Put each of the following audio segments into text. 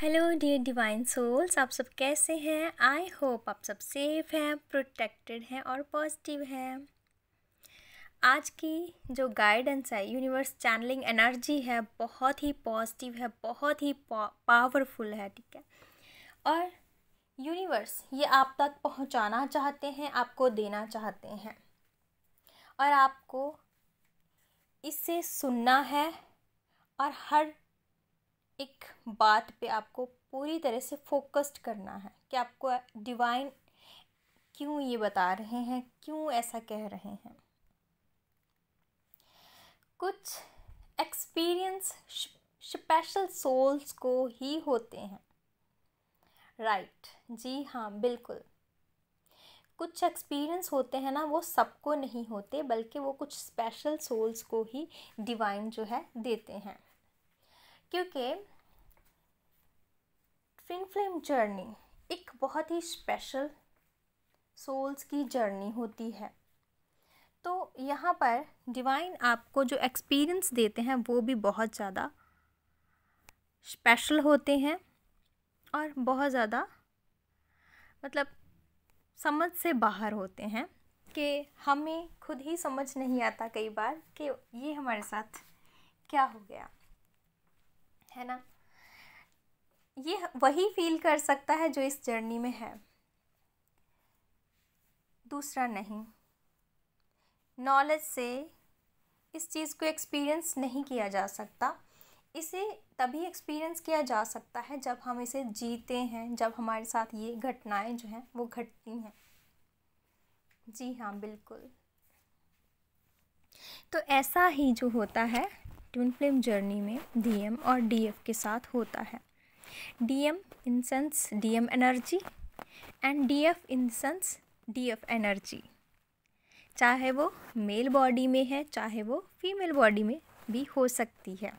Hello dear divine souls, आप सब कैसे हैं। आई होप आप सब सेफ हैं, प्रोटेक्टेड हैं और पॉजिटिव हैं। आज की जो गाइडेंस है, यूनिवर्स चैनलिंग एनर्जी है, बहुत ही पॉजिटिव है, बहुत ही पावरफुल है, ठीक है। और यूनिवर्स ये आप तक पहुंचाना चाहते हैं, आपको देना चाहते हैं और आपको इससे सुनना है और हर एक बात पे आपको पूरी तरह से फोकस्ड करना है कि आपको डिवाइन क्यों ये बता रहे हैं, क्यों ऐसा कह रहे हैं। कुछ एक्सपीरियंस स्पेशल सोल्स को ही होते हैं, राइट? जी हाँ, बिल्कुल। कुछ एक्सपीरियंस होते हैं ना, वो सबको नहीं होते, बल्कि वो कुछ स्पेशल सोल्स को ही डिवाइन जो है देते हैं। क्योंकि ट्विन फ्लेम जर्नी एक बहुत ही स्पेशल सोल्स की जर्नी होती है। तो यहाँ पर डिवाइन आपको जो एक्सपीरियंस देते हैं वो भी बहुत ज़्यादा स्पेशल होते हैं और बहुत ज़्यादा मतलब समझ से बाहर होते हैं कि हमें खुद ही समझ नहीं आता कई बार कि ये हमारे साथ क्या हो गया है ना। ये वही फील कर सकता है जो इस जर्नी में है, दूसरा नहीं। नॉलेज से इस चीज़ को एक्सपीरियंस नहीं किया जा सकता। इसे तभी एक्सपीरियंस किया जा सकता है जब हम इसे जीते हैं, जब हमारे साथ ये घटनाएं जो हैं वो घटती हैं। जी हाँ, बिल्कुल। तो ऐसा ही जो होता है ट्विन फ्लेम जर्नी में डीएम और डीएफ के साथ होता है। DM in sense DM energy and DF in sense DF energy, चाहे वो मेल बॉडी में है चाहे वो फीमेल बॉडी में भी हो सकती है।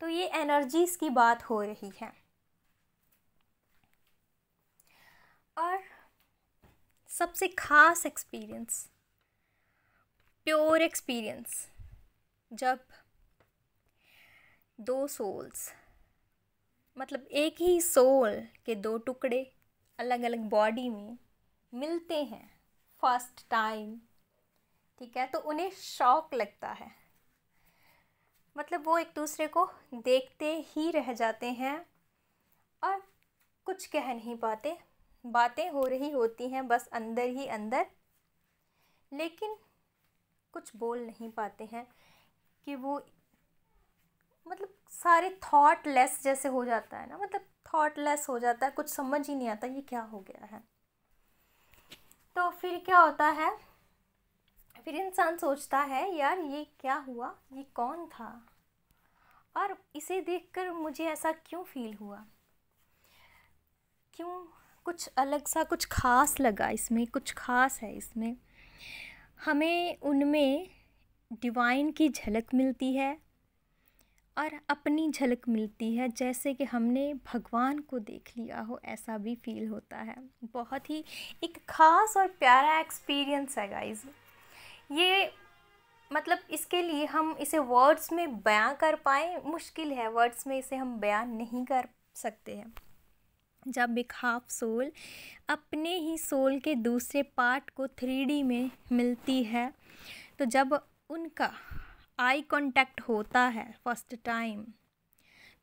तो ये एनर्जीज की बात हो रही है। और सबसे खास एक्सपीरियंस, प्योर एक्सपीरियंस, जब दो सोल्स मतलब एक ही सोल के दो टुकड़े अलग अलग बॉडी में मिलते हैं फर्स्ट टाइम, ठीक है, तो उन्हें शॉक लगता है। मतलब वो एक दूसरे को देखते ही रह जाते हैं और कुछ कह नहीं पाते, बातें हो रही होती हैं बस अंदर ही अंदर, लेकिन कुछ बोल नहीं पाते हैं कि वो मतलब सारे थॉटलेस जैसे हो जाता है ना, मतलब थॉटलेस हो जाता है, कुछ समझ ही नहीं आता ये क्या हो गया है। तो फिर क्या होता है, फिर इंसान सोचता है यार ये क्या हुआ, ये कौन था और इसे देखकर मुझे ऐसा क्यों फील हुआ, क्यों कुछ अलग सा, कुछ खास लगा, इसमें कुछ खास है। इसमें हमें उनमें डिवाइन की झलक मिलती है और अपनी झलक मिलती है, जैसे कि हमने भगवान को देख लिया हो, ऐसा भी फील होता है। बहुत ही एक ख़ास और प्यारा एक्सपीरियंस है गाइस ये। मतलब इसके लिए हम इसे वर्ड्स में बयां कर पाएँ मुश्किल है, वर्ड्स में इसे हम बयान नहीं कर सकते हैं। जब एक हाफ सोल अपने ही सोल के दूसरे पार्ट को 3D में मिलती है, तो जब उनका आई कांटेक्ट होता है फर्स्ट टाइम,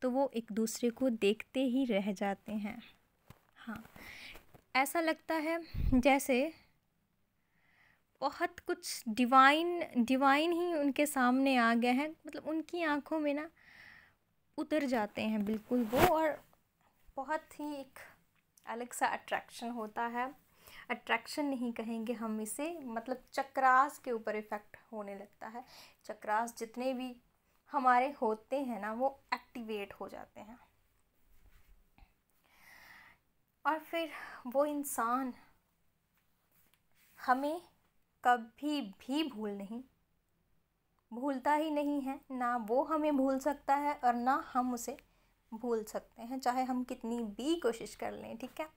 तो वो एक दूसरे को देखते ही रह जाते हैं। हाँ, ऐसा लगता है जैसे बहुत कुछ डिवाइन ही उनके सामने आ गए हैं। मतलब उनकी आंखों में ना उतर जाते हैं बिल्कुल वो, और बहुत ही एक अलग सा अट्रैक्शन होता है। अट्रैक्शन नहीं कहेंगे हम इसे, मतलब चक्रास के ऊपर इफ़ेक्ट होने लगता है। चक्रास जितने भी हमारे होते हैं ना, वो एक्टिवेट हो जाते हैं और फिर वो इंसान हमें कभी भी भूलता ही नहीं है। ना वो हमें भूल सकता है और ना हम उसे भूल सकते हैं, चाहे हम कितनी भी कोशिश कर लें, ठीक है।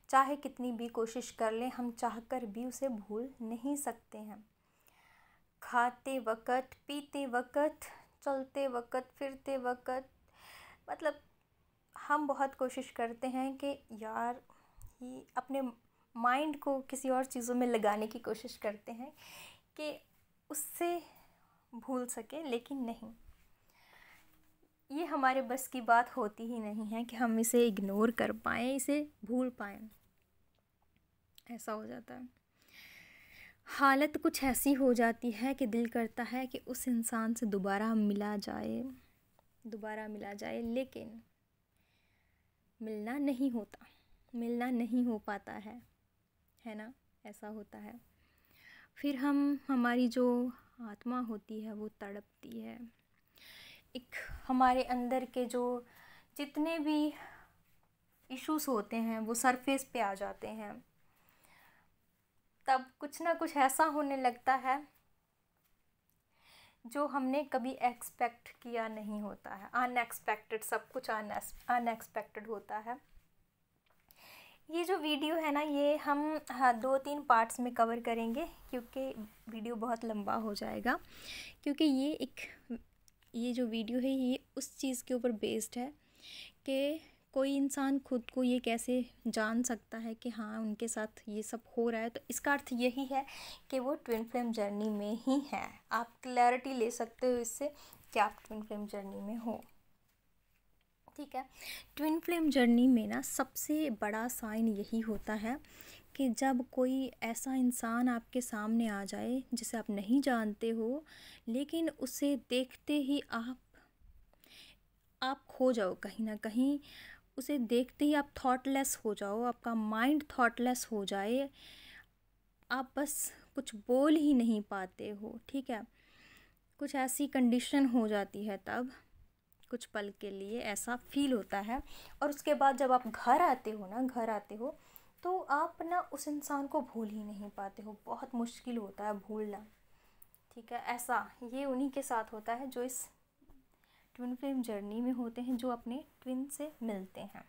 चाहे कितनी भी कोशिश कर लें, हम चाहकर भी उसे भूल नहीं सकते हैं। खाते वक़्त, पीते वक़्त, चलते वक़्त, फिरते वक़्त, मतलब हम बहुत कोशिश करते हैं कि यार ये अपने माइंड को किसी और चीज़ों में लगाने की कोशिश करते हैं कि उससे भूल सके, लेकिन नहीं, ये हमारे बस की बात होती ही नहीं है कि हम इसे इग्नोर कर पाएँ, इसे भूल पाएँ। ऐसा हो जाता है, हालत कुछ ऐसी हो जाती है कि दिल करता है कि उस इंसान से दोबारा मिला जाए, लेकिन मिलना नहीं होता, मिलना नहीं हो पाता है ना। ऐसा होता है, फिर हमारी जो आत्मा होती है वो तड़पती है। एक हमारे अंदर के जो जितने भी इश्यूज होते हैं वो सरफेस पे आ जाते हैं, तब कुछ ना कुछ ऐसा होने लगता है जो हमने कभी एक्सपेक्ट किया नहीं होता है। अनएक्सपेक्टेड, सब कुछ अनएक्सपेक्टेड होता है। ये जो वीडियो है ना, ये हम 2-3 पार्ट्स में कवर करेंगे, क्योंकि वीडियो बहुत लंबा हो जाएगा। क्योंकि ये जो वीडियो है ये उस चीज़ के ऊपर बेस्ड है कि कोई इंसान खुद को ये कैसे जान सकता है कि हाँ उनके साथ ये सब हो रहा है। तो इसका अर्थ यही है कि वो ट्विन फ्लेम जर्नी में ही है। आप क्लैरिटी ले सकते हो इससे कि आप ट्विन फ्लेम जर्नी में हो, ठीक है। ट्विन फ्लेम जर्नी में ना सबसे बड़ा साइन यही होता है कि जब कोई ऐसा इंसान आपके सामने आ जाए जिसे आप नहीं जानते हो, लेकिन उसे देखते ही आप खो जाओ कहीं ना कहीं, उसे देखते ही आप थॉटलेस हो जाओ, आपका माइंड थॉटलेस हो जाए, आप बस कुछ बोल ही नहीं पाते हो, ठीक है। कुछ ऐसी कंडीशन हो जाती है, तब कुछ पल के लिए ऐसा फील होता है। और उसके बाद जब आप घर आते हो तो आप ना उस इंसान को भूल ही नहीं पाते हो, बहुत मुश्किल होता है भूलना, ठीक है। ऐसा ये उन्हीं के साथ होता है जो इस ट्विन फ्लेम जर्नी में होते हैं, जो अपने ट्विन से मिलते हैं।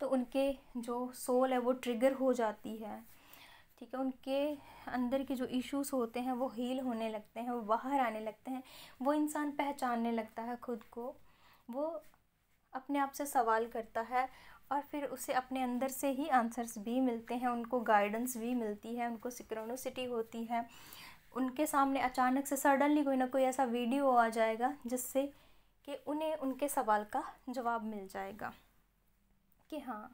तो उनके जो सोल है वो ट्रिगर हो जाती है, ठीक है। उनके अंदर के जो इश्यूज होते हैं वो हील होने लगते हैं, वो बाहर आने लगते हैं, वो इंसान पहचानने लगता है खुद को, वो अपने आप से सवाल करता है और फिर उसे अपने अंदर से ही आंसर्स भी मिलते हैं, उनको गाइडेंस भी मिलती है, उनको सिंक्रोनिसिटी होती है। उनके सामने अचानक से सडनली कोई ना कोई ऐसा वीडियो आ जाएगा जिससे कि उन्हें उनके सवाल का जवाब मिल जाएगा कि हाँ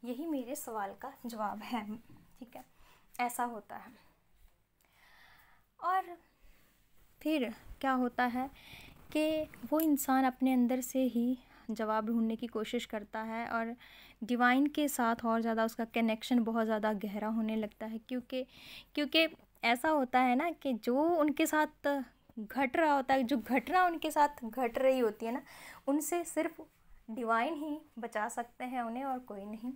यही मेरे सवाल का जवाब है, ठीक है। ऐसा होता है। और फिर क्या होता है कि वो इंसान अपने अंदर से ही जवाब ढूंढने की कोशिश करता है और डिवाइन के साथ और ज़्यादा उसका कनेक्शन बहुत ज़्यादा गहरा होने लगता है, क्योंकि ऐसा होता है ना कि जो उनके साथ घट रहा होता है, जो घटना उनके साथ घट रही होती है ना, उनसे सिर्फ डिवाइन ही बचा सकते हैं उन्हें, और कोई नहीं,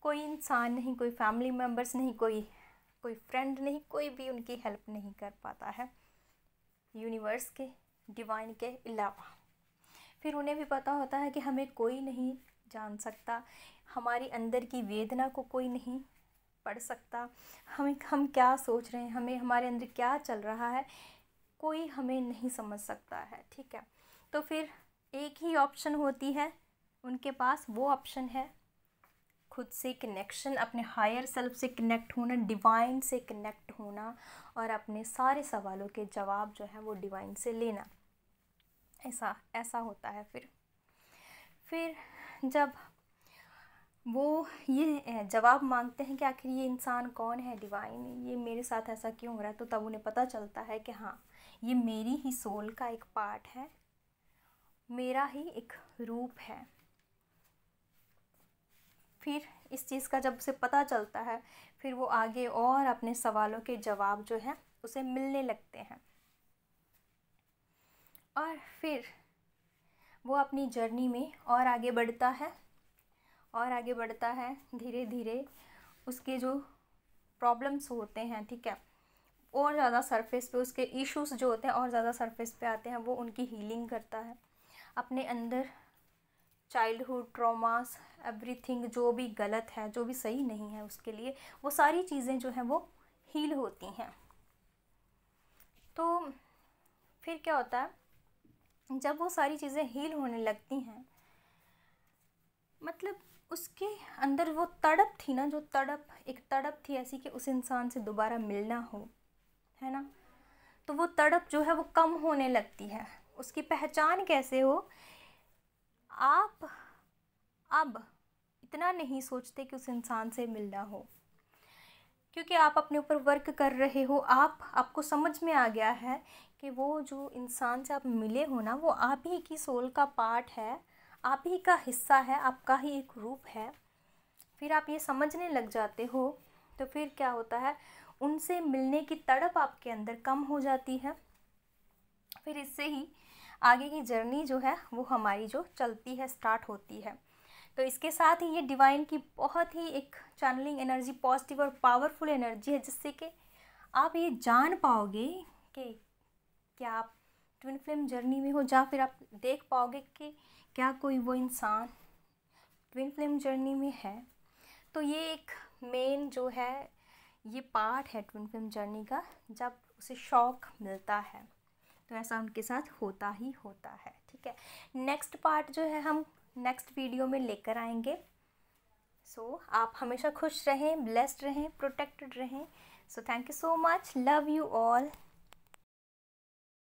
कोई इंसान नहीं, कोई फैमिली मेम्बर्स नहीं, कोई फ्रेंड नहीं, कोई भी उनकी हेल्प नहीं कर पाता है यूनिवर्स के, डिवाइन के अलावा। फिर उन्हें भी पता होता है कि हमें कोई नहीं जान सकता, हमारी अंदर की वेदना को कोई नहीं पढ़ सकता, हम क्या सोच रहे हैं, हमें हमारे अंदर क्या चल रहा है, कोई हमें नहीं समझ सकता है, ठीक है। तो फिर एक ही ऑप्शन होती है उनके पास, वो ऑप्शन है खुद से कनेक्शन, अपने हायर सेल्फ से कनेक्ट होना, डिवाइन से कनेक्ट होना, और अपने सारे सवालों के जवाब जो है वो डिवाइन से लेना। ऐसा होता है। फिर जब वो ये जवाब मांगते हैं कि आखिर ये इंसान कौन है, डिवाइन, ये मेरे साथ ऐसा क्यों हो रहा है, तो तब उन्हें पता चलता है कि हाँ ये मेरी ही सोल का एक पार्ट है, मेरा ही एक रूप है। फिर इस चीज़ का जब उसे पता चलता है, फिर वो आगे और अपने सवालों के जवाब जो हैं उसे मिलने लगते हैं, और फिर वो अपनी जर्नी में और आगे बढ़ता है धीरे धीरे। उसके जो प्रॉब्लम्स होते हैं, ठीक है, और ज़्यादा सरफेस पे, उसके इश्यूज जो होते हैं और ज़्यादा सरफेस पे आते हैं, वो उनकी हीलिंग करता है। अपने अंदर चाइल्डहुड ट्रॉमास, एवरीथिंग जो भी गलत है, जो भी सही नहीं है उसके लिए, वो सारी चीज़ें जो हैं वो हील होती हैं। तो फिर क्या होता है, जब वो सारी चीज़ें हील होने लगती हैं मतलब उसके अंदर वो तड़प थी ना, जो एक तड़प थी ऐसी कि उस इंसान से दोबारा मिलना हो, है ना। तो वो तड़प जो है वो कम होने लगती है। उसकी पहचान कैसे हो? आप अब इतना नहीं सोचते कि उस इंसान से मिलना हो, क्योंकि आप अपने ऊपर वर्क कर रहे हो। आपको समझ में आ गया है कि वो जो इंसान से आप मिले हो ना, वो आप ही की सोल का पार्ट है, आप ही का हिस्सा है, आपका ही एक रूप है। फिर आप ये समझने लग जाते हो, तो फिर क्या होता है, उनसे मिलने की तड़प आपके अंदर कम हो जाती है। फिर इससे ही आगे की जर्नी जो है वो हमारी जो चलती है, स्टार्ट होती है। तो इसके साथ ही ये डिवाइन की बहुत ही एक चैनलिंग एनर्जी, पॉजिटिव और पावरफुल एनर्जी है, जिससे कि आप ये जान पाओगे कि क्या आप ट्विन फ्लेम जर्नी में हो, या फिर आप देख पाओगे कि क्या कोई वो इंसान ट्विन फ्लेम जर्नी में है। तो ये एक मेन जो है ये पार्ट है ट्विन फ्लेम जर्नी का, जब उसे शॉक मिलता है तो ऐसा उनके साथ होता ही होता है। ठीक है, नेक्स्ट पार्ट जो है हम नेक्स्ट वीडियो में लेकर आएंगे। सो आप हमेशा खुश रहें, ब्लेस्ड रहें, प्रोटेक्टेड रहें। So thank you so much, love you all.